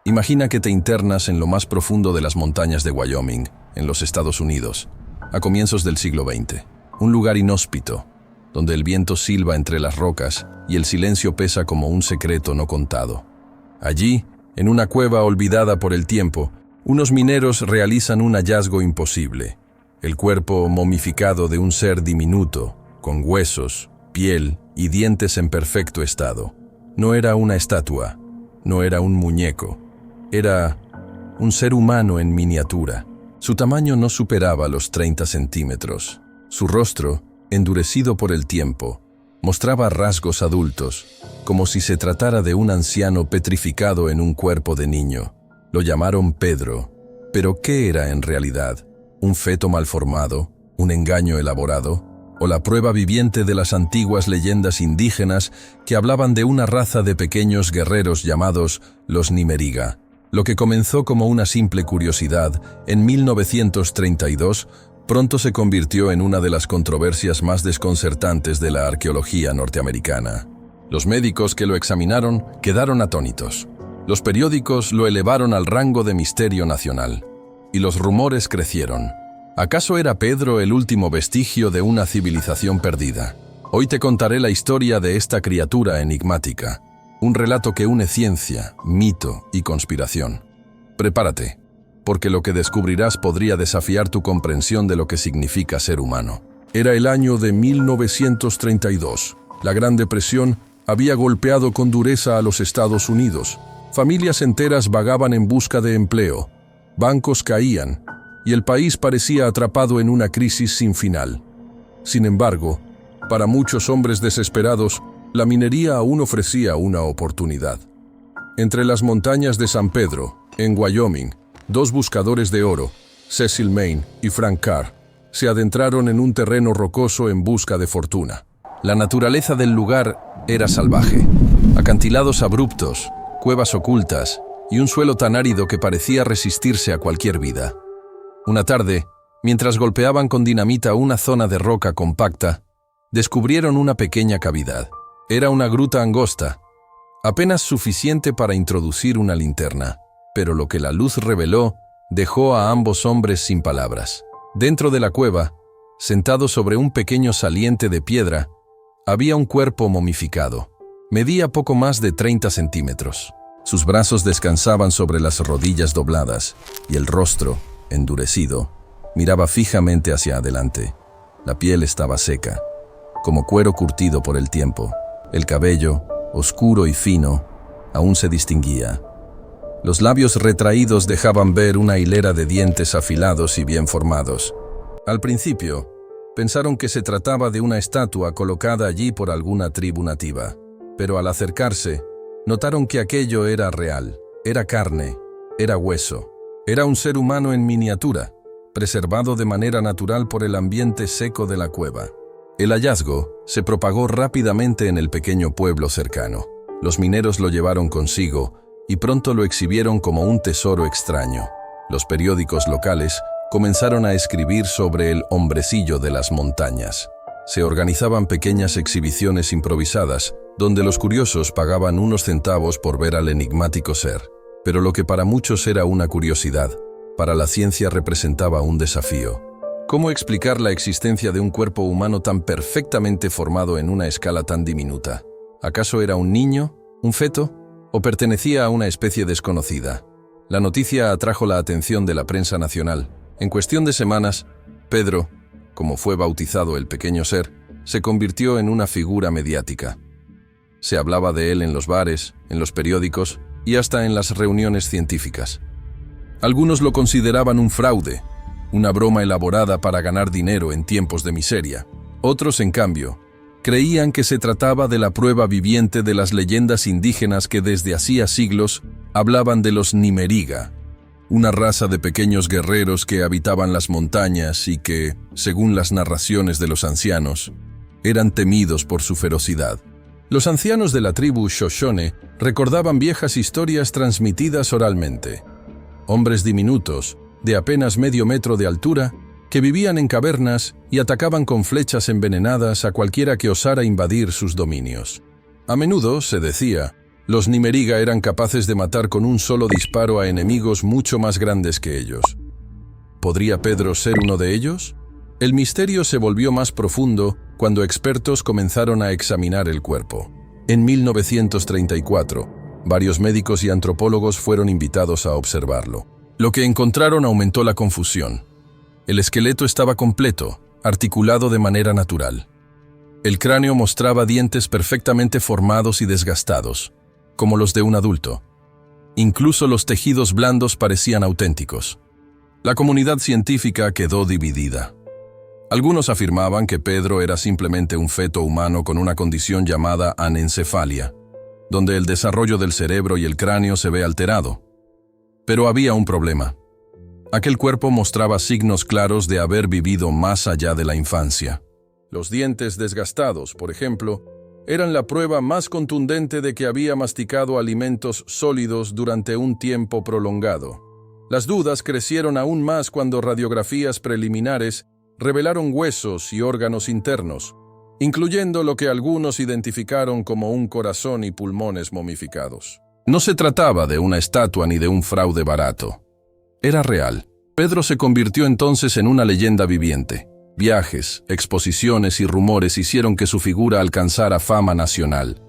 Imagina que te internas en lo más profundo de las montañas de Wyoming, en los Estados Unidos, a comienzos del siglo XX. Un lugar inhóspito, donde el viento silba entre las rocas y el silencio pesa como un secreto no contado. Allí, en una cueva olvidada por el tiempo, unos mineros realizan un hallazgo imposible. El cuerpo momificado de un ser diminuto, con huesos, piel y dientes en perfecto estado. No era una estatua, no era un muñeco, era un ser humano en miniatura. Su tamaño no superaba los 30 centímetros. Su rostro, endurecido por el tiempo, mostraba rasgos adultos, como si se tratara de un anciano petrificado en un cuerpo de niño. Lo llamaron Pedro. ¿Pero qué era en realidad? ¿Un feto malformado? ¿Un engaño elaborado? ¿O la prueba viviente de las antiguas leyendas indígenas que hablaban de una raza de pequeños guerreros llamados los Nimeriga? Lo que comenzó como una simple curiosidad, en 1932, pronto se convirtió en una de las controversias más desconcertantes de la arqueología norteamericana. Los médicos que lo examinaron quedaron atónitos. Los periódicos lo elevaron al rango de misterio nacional. Y los rumores crecieron. ¿Acaso era Pedro el último vestigio de una civilización perdida? Hoy te contaré la historia de esta criatura enigmática. Un relato que une ciencia, mito y conspiración. Prepárate, porque lo que descubrirás podría desafiar tu comprensión de lo que significa ser humano. Era el año de 1932. La Gran Depresión había golpeado con dureza a los Estados Unidos. Familias enteras vagaban en busca de empleo. Bancos caían, y el país parecía atrapado en una crisis sin final. Sin embargo, para muchos hombres desesperados, la minería aún ofrecía una oportunidad. Entre las montañas de San Pedro, en Wyoming, dos buscadores de oro, Cecil Main y Frank Carr, se adentraron en un terreno rocoso en busca de fortuna. La naturaleza del lugar era salvaje. Acantilados abruptos, cuevas ocultas y un suelo tan árido que parecía resistirse a cualquier vida. Una tarde, mientras golpeaban con dinamita una zona de roca compacta, descubrieron una pequeña cavidad. Era una gruta angosta, apenas suficiente para introducir una linterna, pero lo que la luz reveló dejó a ambos hombres sin palabras. Dentro de la cueva, sentado sobre un pequeño saliente de piedra, había un cuerpo momificado. Medía poco más de 30 centímetros. Sus brazos descansaban sobre las rodillas dobladas y el rostro, endurecido, miraba fijamente hacia adelante. La piel estaba seca, como cuero curtido por el tiempo. El cabello, oscuro y fino, aún se distinguía. Los labios retraídos dejaban ver una hilera de dientes afilados y bien formados. Al principio, pensaron que se trataba de una estatua colocada allí por alguna tribu nativa, pero al acercarse, notaron que aquello era real, era carne, era hueso, era un ser humano en miniatura, preservado de manera natural por el ambiente seco de la cueva. El hallazgo se propagó rápidamente en el pequeño pueblo cercano. Los mineros lo llevaron consigo y pronto lo exhibieron como un tesoro extraño. Los periódicos locales comenzaron a escribir sobre el hombrecillo de las montañas. Se organizaban pequeñas exhibiciones improvisadas, donde los curiosos pagaban unos centavos por ver al enigmático ser. Pero lo que para muchos era una curiosidad, para la ciencia representaba un desafío. ¿Cómo explicar la existencia de un cuerpo humano tan perfectamente formado en una escala tan diminuta? ¿Acaso era un niño, un feto, o pertenecía a una especie desconocida? La noticia atrajo la atención de la prensa nacional. En cuestión de semanas, Pedro, como fue bautizado el pequeño ser, se convirtió en una figura mediática. Se hablaba de él en los bares, en los periódicos y hasta en las reuniones científicas. Algunos lo consideraban un fraude, una broma elaborada para ganar dinero en tiempos de miseria. Otros, en cambio, creían que se trataba de la prueba viviente de las leyendas indígenas que desde hacía siglos hablaban de los Nimeriga, una raza de pequeños guerreros que habitaban las montañas y que, según las narraciones de los ancianos, eran temidos por su ferocidad. Los ancianos de la tribu Shoshone recordaban viejas historias transmitidas oralmente. Hombres diminutos, de apenas medio metro de altura, que vivían en cavernas y atacaban con flechas envenenadas a cualquiera que osara invadir sus dominios. A menudo, se decía, Los Nimeriga eran capaces de matar con un solo disparo a enemigos mucho más grandes que ellos. ¿Podría Pedro ser uno de ellos? El misterio se volvió más profundo cuando expertos comenzaron a examinar el cuerpo. En 1934, varios médicos y antropólogos fueron invitados a observarlo. Lo que encontraron aumentó la confusión. El esqueleto estaba completo, articulado de manera natural. El cráneo mostraba dientes perfectamente formados y desgastados, como los de un adulto. Incluso los tejidos blandos parecían auténticos. La comunidad científica quedó dividida. Algunos afirmaban que Pedro era simplemente un feto humano con una condición llamada anencefalia, donde el desarrollo del cerebro y el cráneo se ve alterado. Pero había un problema. Aquel cuerpo mostraba signos claros de haber vivido más allá de la infancia. Los dientes desgastados, por ejemplo, eran la prueba más contundente de que había masticado alimentos sólidos durante un tiempo prolongado. Las dudas crecieron aún más cuando radiografías preliminares revelaron huesos y órganos internos, incluyendo lo que algunos identificaron como un corazón y pulmones momificados. No se trataba de una estatua ni de un fraude barato. Era real. Pedro se convirtió entonces en una leyenda viviente. Viajes, exposiciones y rumores hicieron que su figura alcanzara fama nacional.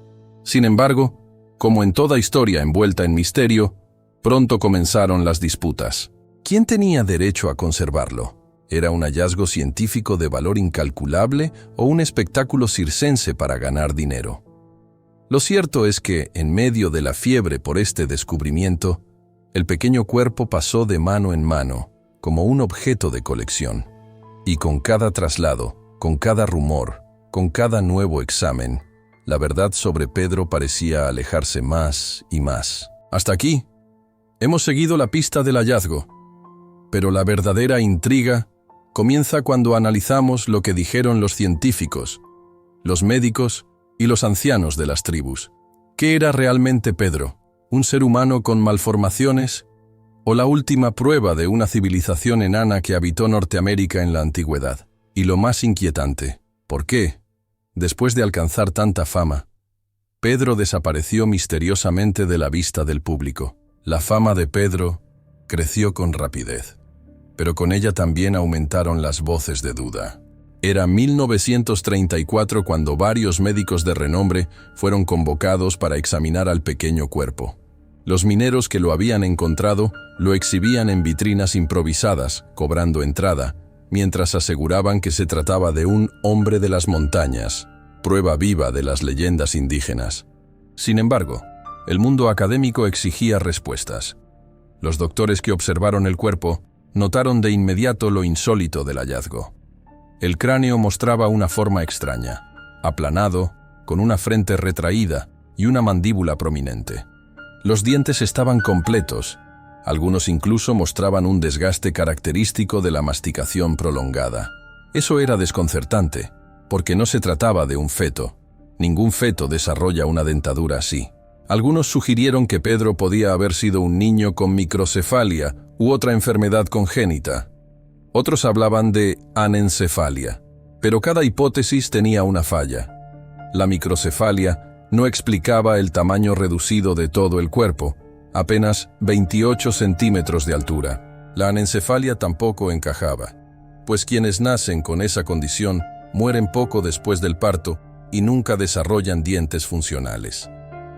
Sin embargo, como en toda historia envuelta en misterio, pronto comenzaron las disputas. ¿Quién tenía derecho a conservarlo? ¿Era un hallazgo científico de valor incalculable o un espectáculo circense para ganar dinero? Lo cierto es que, en medio de la fiebre por este descubrimiento, el pequeño cuerpo pasó de mano en mano, como un objeto de colección. Y con cada traslado, con cada rumor, con cada nuevo examen, la verdad sobre Pedro parecía alejarse más y más. Hasta aquí, hemos seguido la pista del hallazgo, pero la verdadera intriga comienza cuando analizamos lo que dijeron los científicos, los médicos y los ancianos de las tribus. ¿Qué era realmente Pedro? ¿Un ser humano con malformaciones? ¿O la última prueba de una civilización enana que habitó Norteamérica en la antigüedad? Y lo más inquietante, ¿por qué, después de alcanzar tanta fama, Pedro desapareció misteriosamente de la vista del público? La fama de Pedro creció con rapidez, pero con ella también aumentaron las voces de duda. Era 1934 cuando varios médicos de renombre fueron convocados para examinar al pequeño cuerpo. Los mineros que lo habían encontrado lo exhibían en vitrinas improvisadas, cobrando entrada, mientras aseguraban que se trataba de un hombre de las montañas, prueba viva de las leyendas indígenas. Sin embargo, el mundo académico exigía respuestas. Los doctores que observaron el cuerpo notaron de inmediato lo insólito del hallazgo. El cráneo mostraba una forma extraña, aplanado, con una frente retraída y una mandíbula prominente. Los dientes estaban completos, algunos incluso mostraban un desgaste característico de la masticación prolongada. Eso era desconcertante, porque no se trataba de un feto. Ningún feto desarrolla una dentadura así. Algunos sugirieron que Pedro podía haber sido un niño con microcefalia u otra enfermedad congénita. Otros hablaban de anencefalia, pero cada hipótesis tenía una falla. La microcefalia no explicaba el tamaño reducido de todo el cuerpo, apenas 28 centímetros de altura. La anencefalia tampoco encajaba, pues quienes nacen con esa condición mueren poco después del parto y nunca desarrollan dientes funcionales.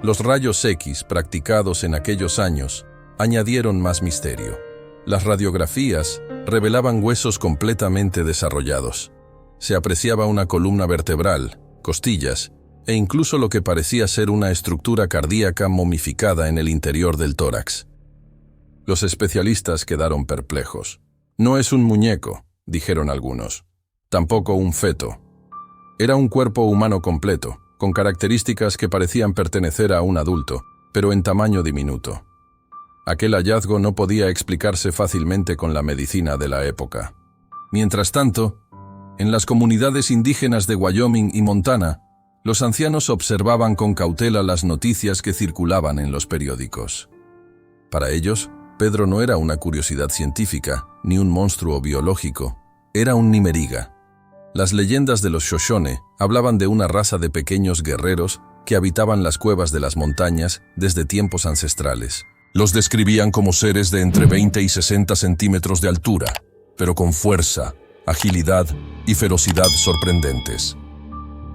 Los rayos X practicados en aquellos años añadieron más misterio. Las radiografías revelaban huesos completamente desarrollados. Se apreciaba una columna vertebral, costillas, e incluso lo que parecía ser una estructura cardíaca momificada en el interior del tórax. Los especialistas quedaron perplejos. No es un muñeco, dijeron algunos. Tampoco un feto. Era un cuerpo humano completo, con características que parecían pertenecer a un adulto, pero en tamaño diminuto. Aquel hallazgo no podía explicarse fácilmente con la medicina de la época. Mientras tanto, en las comunidades indígenas de Wyoming y Montana, los ancianos observaban con cautela las noticias que circulaban en los periódicos. Para ellos, Pedro no era una curiosidad científica, ni un monstruo biológico, era un Nimeriga. Las leyendas de los Shoshone hablaban de una raza de pequeños guerreros que habitaban las cuevas de las montañas desde tiempos ancestrales. Los describían como seres de entre 20 y 60 centímetros de altura, pero con fuerza, agilidad y ferocidad sorprendentes.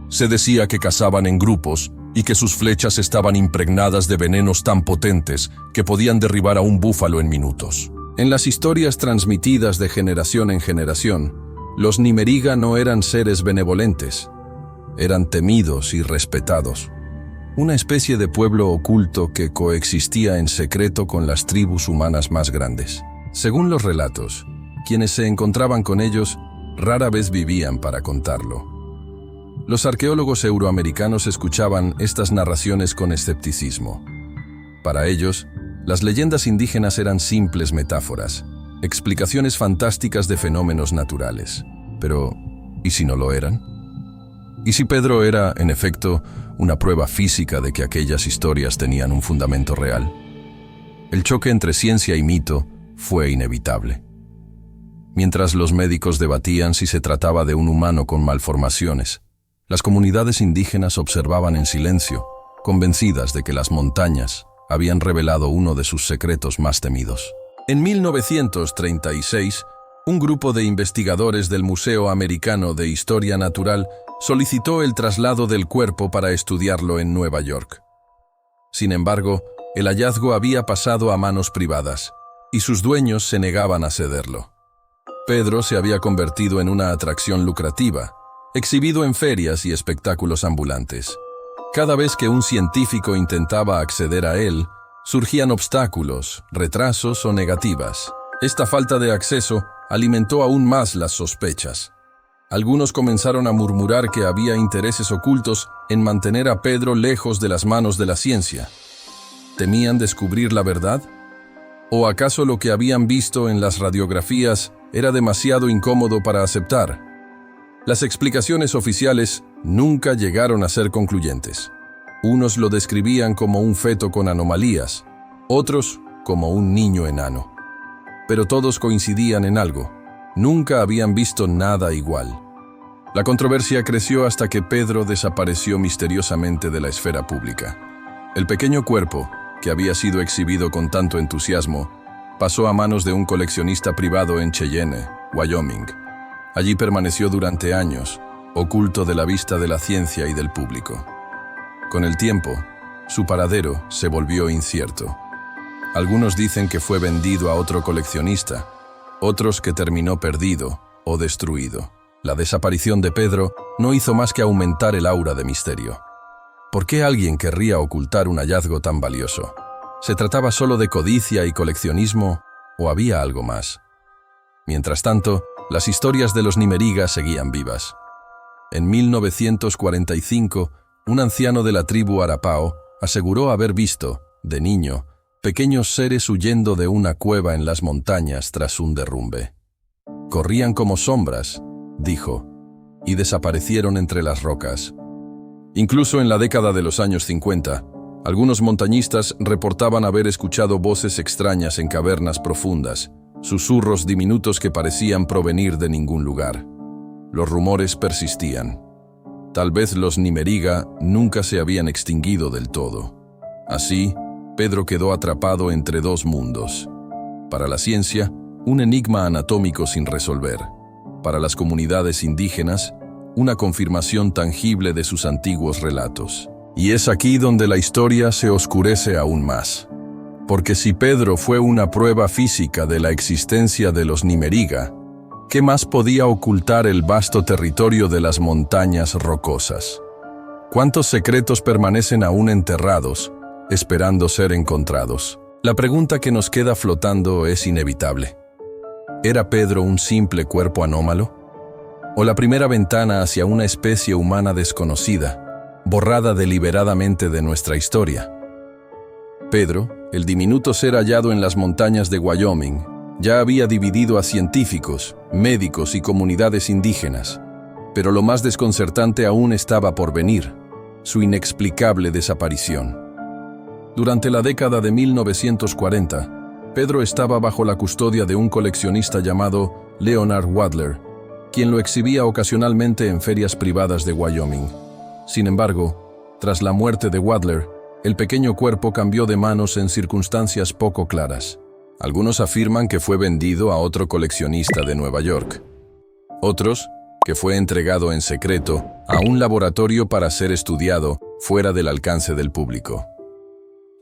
Se decía que cazaban en grupos y que sus flechas estaban impregnadas de venenos tan potentes que podían derribar a un búfalo en minutos. En las historias transmitidas de generación en generación, los Nimeriga no eran seres benevolentes, eran temidos y respetados. Una especie de pueblo oculto que coexistía en secreto con las tribus humanas más grandes. Según los relatos, quienes se encontraban con ellos rara vez vivían para contarlo. Los arqueólogos euroamericanos escuchaban estas narraciones con escepticismo. Para ellos, las leyendas indígenas eran simples metáforas, explicaciones fantásticas de fenómenos naturales. Pero, ¿y si no lo eran? ¿Y si Pedro era, en efecto, una prueba física de que aquellas historias tenían un fundamento real? El choque entre ciencia y mito fue inevitable. Mientras los médicos debatían si se trataba de un humano con malformaciones, las comunidades indígenas observaban en silencio, convencidas de que las montañas habían revelado uno de sus secretos más temidos. En 1936, un grupo de investigadores del Museo Americano de Historia Natural solicitó el traslado del cuerpo para estudiarlo en Nueva York. Sin embargo, el hallazgo había pasado a manos privadas, y sus dueños se negaban a cederlo. Pedro se había convertido en una atracción lucrativa, exhibido en ferias y espectáculos ambulantes. Cada vez que un científico intentaba acceder a él, surgían obstáculos, retrasos o negativas. Esta falta de acceso alimentó aún más las sospechas. Algunos comenzaron a murmurar que había intereses ocultos en mantener a Pedro lejos de las manos de la ciencia. ¿Temían descubrir la verdad? ¿O acaso lo que habían visto en las radiografías era demasiado incómodo para aceptar? Las explicaciones oficiales nunca llegaron a ser concluyentes. Unos lo describían como un feto con anomalías, otros como un niño enano. Pero todos coincidían en algo: nunca habían visto nada igual. La controversia creció hasta que Pedro desapareció misteriosamente de la esfera pública. El pequeño cuerpo, que había sido exhibido con tanto entusiasmo, pasó a manos de un coleccionista privado en Cheyenne, Wyoming. Allí permaneció durante años, oculto de la vista de la ciencia y del público. Con el tiempo, su paradero se volvió incierto. Algunos dicen que fue vendido a otro coleccionista, otros que terminó perdido o destruido. La desaparición de Pedro no hizo más que aumentar el aura de misterio. ¿Por qué alguien querría ocultar un hallazgo tan valioso? ¿Se trataba solo de codicia y coleccionismo o había algo más? Mientras tanto, las historias de los Nimeriga seguían vivas. En 1945, un anciano de la tribu Arapao aseguró haber visto, de niño, pequeños seres huyendo de una cueva en las montañas tras un derrumbe. Corrían como sombras, dijo, y desaparecieron entre las rocas. Incluso en la década de los años 50, algunos montañistas reportaban haber escuchado voces extrañas en cavernas profundas, susurros diminutos que parecían provenir de ningún lugar. Los rumores persistían. Tal vez los Nimeriga nunca se habían extinguido del todo. Así, Pedro quedó atrapado entre dos mundos. Para la ciencia, un enigma anatómico sin resolver. Para las comunidades indígenas, una confirmación tangible de sus antiguos relatos. Y es aquí donde la historia se oscurece aún más. Porque si Pedro fue una prueba física de la existencia de los Nimeriga, ¿qué más podía ocultar el vasto territorio de las montañas rocosas? ¿Cuántos secretos permanecen aún enterrados, esperando ser encontrados? La pregunta que nos queda flotando es inevitable. ¿Era Pedro un simple cuerpo anómalo? ¿O la primera ventana hacia una especie humana desconocida, borrada deliberadamente de nuestra historia? Pedro, el diminuto ser hallado en las montañas de Wyoming, ya había dividido a científicos, médicos y comunidades indígenas. Pero lo más desconcertante aún estaba por venir: su inexplicable desaparición. Durante la década de 1940, Pedro estaba bajo la custodia de un coleccionista llamado Leonard Wadler, quien lo exhibía ocasionalmente en ferias privadas de Wyoming. Sin embargo, Tras la muerte de Wadler, el pequeño cuerpo cambió de manos en circunstancias poco claras. Algunos afirman que fue vendido a otro coleccionista de Nueva York. Otros, que fue entregado en secreto a un laboratorio para ser estudiado fuera del alcance del público.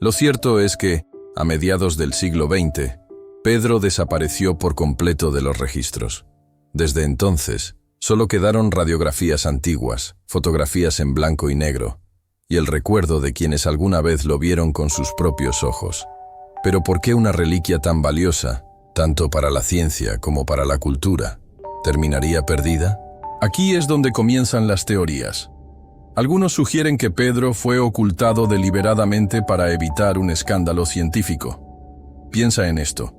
Lo cierto es que, a mediados del siglo XX, Pedro desapareció por completo de los registros. Desde entonces, solo quedaron radiografías antiguas, fotografías en blanco y negro, y el recuerdo de quienes alguna vez lo vieron con sus propios ojos. Pero ¿por qué una reliquia tan valiosa, tanto para la ciencia como para la cultura, terminaría perdida? Aquí es donde comienzan las teorías. Algunos sugieren que Pedro fue ocultado deliberadamente para evitar un escándalo científico. Piensa en esto.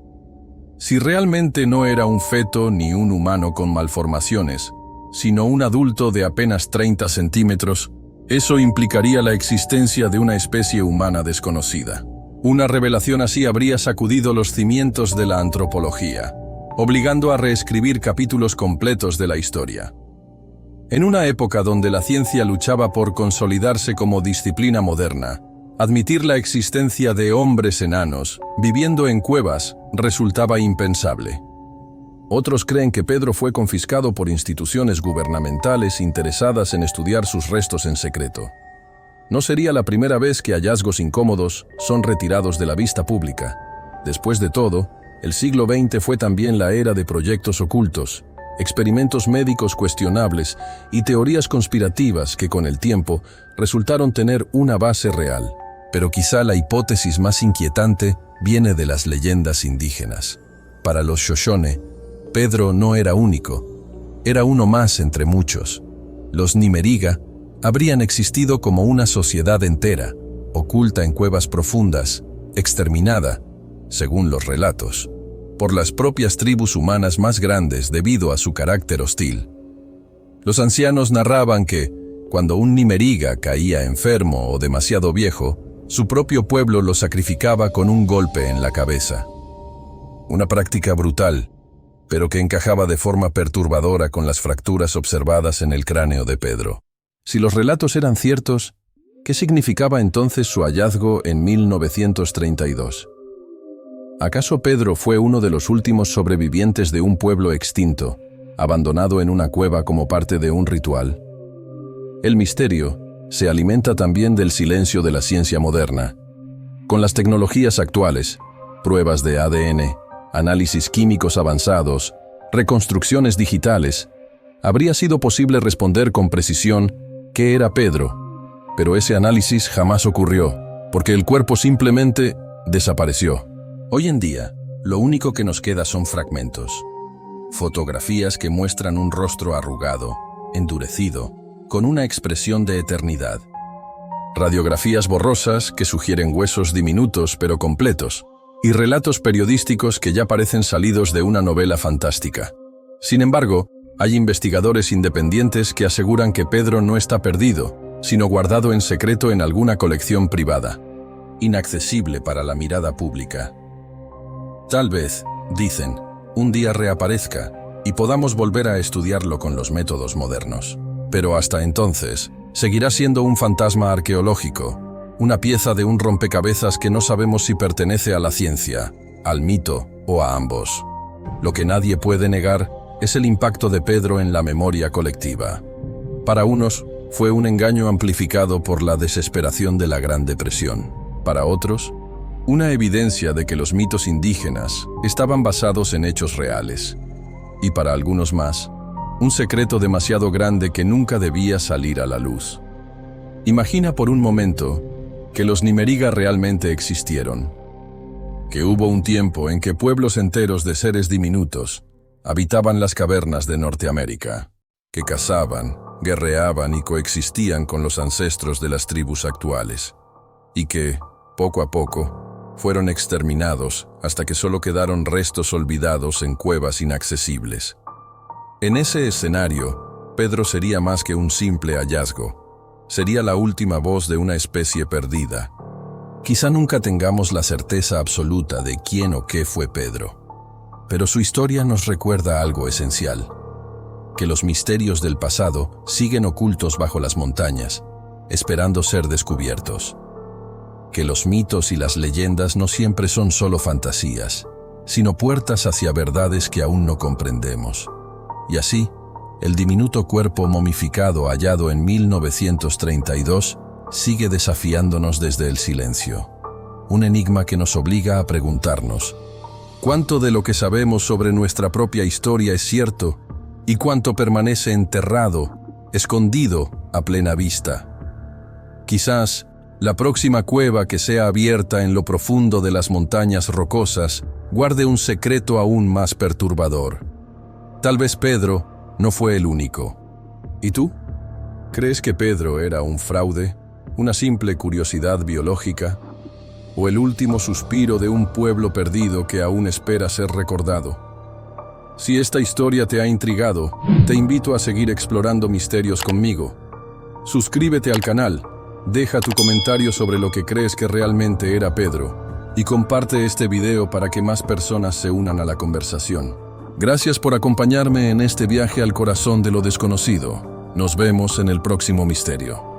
Si realmente no era un feto ni un humano con malformaciones, sino un adulto de apenas 30 centímetros, eso implicaría la existencia de una especie humana desconocida. Una revelación así habría sacudido los cimientos de la antropología, obligando a reescribir capítulos completos de la historia. En una época donde la ciencia luchaba por consolidarse como disciplina moderna, admitir la existencia de hombres enanos viviendo en cuevas resultaba impensable. Otros creen que Pedro fue confiscado por instituciones gubernamentales interesadas en estudiar sus restos en secreto. No sería la primera vez que hallazgos incómodos son retirados de la vista pública. Después de todo, el siglo XX fue también la era de proyectos ocultos, experimentos médicos cuestionables y teorías conspirativas que con el tiempo resultaron tener una base real. Pero quizá la hipótesis más inquietante viene de las leyendas indígenas. Para los Shoshone, Pedro no era único, era uno más entre muchos. Los Nimeriga habrían existido como una sociedad entera, oculta en cuevas profundas, exterminada, según los relatos, por las propias tribus humanas más grandes debido a su carácter hostil. Los ancianos narraban que, cuando un Nimeriga caía enfermo o demasiado viejo, su propio pueblo lo sacrificaba con un golpe en la cabeza. Una práctica brutal, pero que encajaba de forma perturbadora con las fracturas observadas en el cráneo de Pedro. Si los relatos eran ciertos, ¿qué significaba entonces su hallazgo en 1932? ¿Acaso Pedro fue uno de los últimos sobrevivientes de un pueblo extinto, abandonado en una cueva como parte de un ritual? El misterio se alimenta también del silencio de la ciencia moderna. Con las tecnologías actuales, pruebas de ADN, análisis químicos avanzados, reconstrucciones digitales, habría sido posible responder con precisión qué era Pedro, pero ese análisis jamás ocurrió, porque el cuerpo simplemente desapareció. Hoy en día, lo único que nos queda son fragmentos. Fotografías que muestran un rostro arrugado, endurecido, con una expresión de eternidad. Radiografías borrosas que sugieren huesos diminutos pero completos, y relatos periodísticos que ya parecen salidos de una novela fantástica. Sin embargo, hay investigadores independientes que aseguran que Pedro no está perdido, sino guardado en secreto en alguna colección privada, inaccesible para la mirada pública. Tal vez, dicen, un día reaparezca y podamos volver a estudiarlo con los métodos modernos. Pero hasta entonces, seguirá siendo un fantasma arqueológico, una pieza de un rompecabezas que no sabemos si pertenece a la ciencia, al mito o a ambos. Lo que nadie puede negar es el impacto de Pedro en la memoria colectiva. Para unos, fue un engaño amplificado por la desesperación de la Gran Depresión. Para otros, una evidencia de que los mitos indígenas estaban basados en hechos reales. Y para algunos más, un secreto demasiado grande que nunca debía salir a la luz. Imagina por un momento que los Nimeriga realmente existieron, que hubo un tiempo en que pueblos enteros de seres diminutos habitaban las cavernas de Norteamérica, que cazaban, guerreaban y coexistían con los ancestros de las tribus actuales, y que, poco a poco, fueron exterminados hasta que solo quedaron restos olvidados en cuevas inaccesibles. En ese escenario, Pedro sería más que un simple hallazgo. Sería la última voz de una especie perdida. Quizá nunca tengamos la certeza absoluta de quién o qué fue Pedro, pero su historia nos recuerda algo esencial: que los misterios del pasado siguen ocultos bajo las montañas, esperando ser descubiertos. Que los mitos y las leyendas no siempre son solo fantasías, sino puertas hacia verdades que aún no comprendemos. Y así, el diminuto cuerpo momificado hallado en 1932 sigue desafiándonos desde el silencio. Un enigma que nos obliga a preguntarnos: ¿cuánto de lo que sabemos sobre nuestra propia historia es cierto y cuánto permanece enterrado, escondido a plena vista? Quizás la próxima cueva que sea abierta en lo profundo de las montañas rocosas guarde un secreto aún más perturbador. Tal vez Pedro no fue el único. ¿Y tú? ¿Crees que Pedro era un fraude, una simple curiosidad biológica, o el último suspiro de un pueblo perdido que aún espera ser recordado? Si esta historia te ha intrigado, te invito a seguir explorando misterios conmigo. Suscríbete al canal, deja tu comentario sobre lo que crees que realmente era Pedro, y comparte este video para que más personas se unan a la conversación. Gracias por acompañarme en este viaje al corazón de lo desconocido. Nos vemos en el próximo misterio.